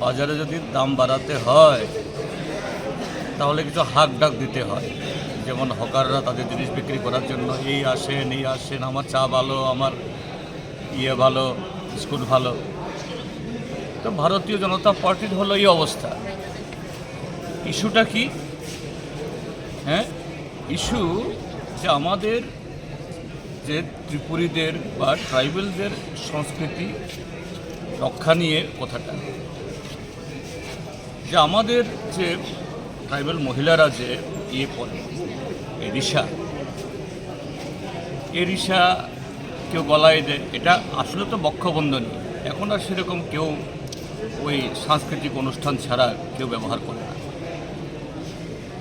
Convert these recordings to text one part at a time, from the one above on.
বাজারে যদি দাম বাড়াতে হয় তাহলে কিছু হাক ডাক দিতে হয়। যেমন হকাররা তাদের জিনিস বিক্রি করার জন্য এই আসেন, আমার চা ভালো, আমার ভালো, বিস্কুট ভালো। তো ভারতীয় জনতা পার্টির হলো এই অবস্থা। ইস্যুটা কি? ইস্যু যে আমাদের যে ত্রিপুরীদের বা ট্রাইবেলদের সংস্কৃতি রক্ষা নিয়ে কথাটা, যে আমাদের যে ট্রাইবেল মহিলারা যে পরে এই রিসা কেউ গলায় দেয়, এটা আসলে তো বক্ষবন্ধনী। এখন আর সেরকম কেউ ওই সাংস্কৃতিক অনুষ্ঠান ছাড়া কেউ ব্যবহার করে না।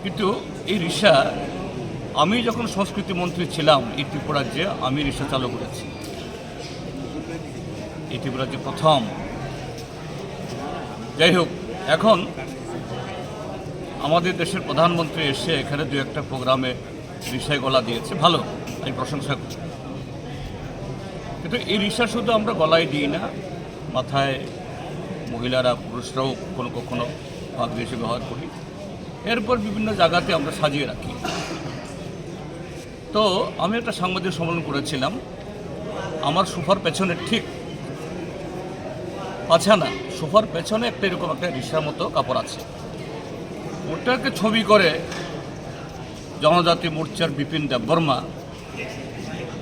কিন্তু এই রিসা, আমি যখন সংস্কৃতি মন্ত্রী ছিলাম এই ত্রিপুরা রাজ্যে, আমি রিসা চালু করেছি। এই ত্রিপুরা রাজ্যে প্রথম। যাই হোক, এখন আমাদের দেশের প্রধানমন্ত্রী এসে এখানে দু একটা প্রোগ্রামে রিসায় গলা দিয়েছে, ভালো, আমি প্রশংসা করি। কিন্তু এই রিসা শুধু আমরা গলায় দিই না, মাথায় মহিলারা পুরুষরাও কখনো পাগড়ি এসে ব্যবহার করি। এরপর বিভিন্ন জায়গাতে আমরা সাজিয়ে রাখি। তো আমি একটা সাংবাদিক সম্মেলন করেছিলাম, আমার সোফার পেছনে ঠিক না, সোফার পেছনে একটা এরকম একটা রিসার মতো কাপড় আছে। ওটাকে ছবি করে জনজাতি মোর্চার বিপিন দেববর্মা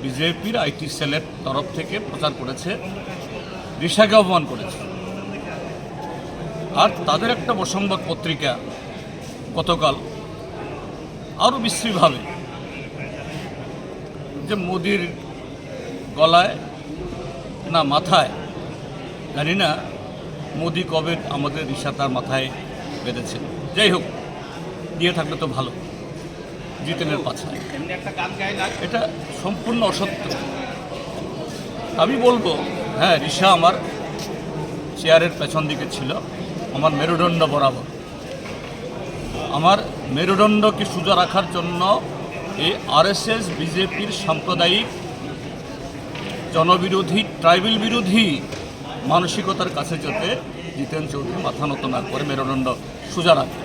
বিজেপির আইটি সেলের তরফ থেকে প্রচার করেছে, রিসাকে অপমান করেছে। আর তাদের একটা সংবাদ পত্রিকা গতকাল আরও বিশ্রীভাবে যে মোদির গলায় না মাথায়, জানি না মোদি কবে আমাদের রিসা তার মাথায় বেঁধেছে। যাই হোক, দিয়ে থাকলে তো ভালো, জিতেনের পাছায়। এটা সম্পূর্ণ অসত্য। আমি বলবো, হ্যাঁ, রিসা আমার চেয়ারের পেছন দিকে ছিল, আমার মেরুদণ্ড বরাবর। আমার মেরুদণ্ডকে সোজা রাখার জন্য এই আরএসএস বিজেপির সাম্প্রদায়িক জনবিরোধী ট্রাইবেল বিরোধী মানসিকতার কাছে যাতে জিতেন চৌধুরী মাথা নত না করে মেরুদণ্ড সোজা রাখে।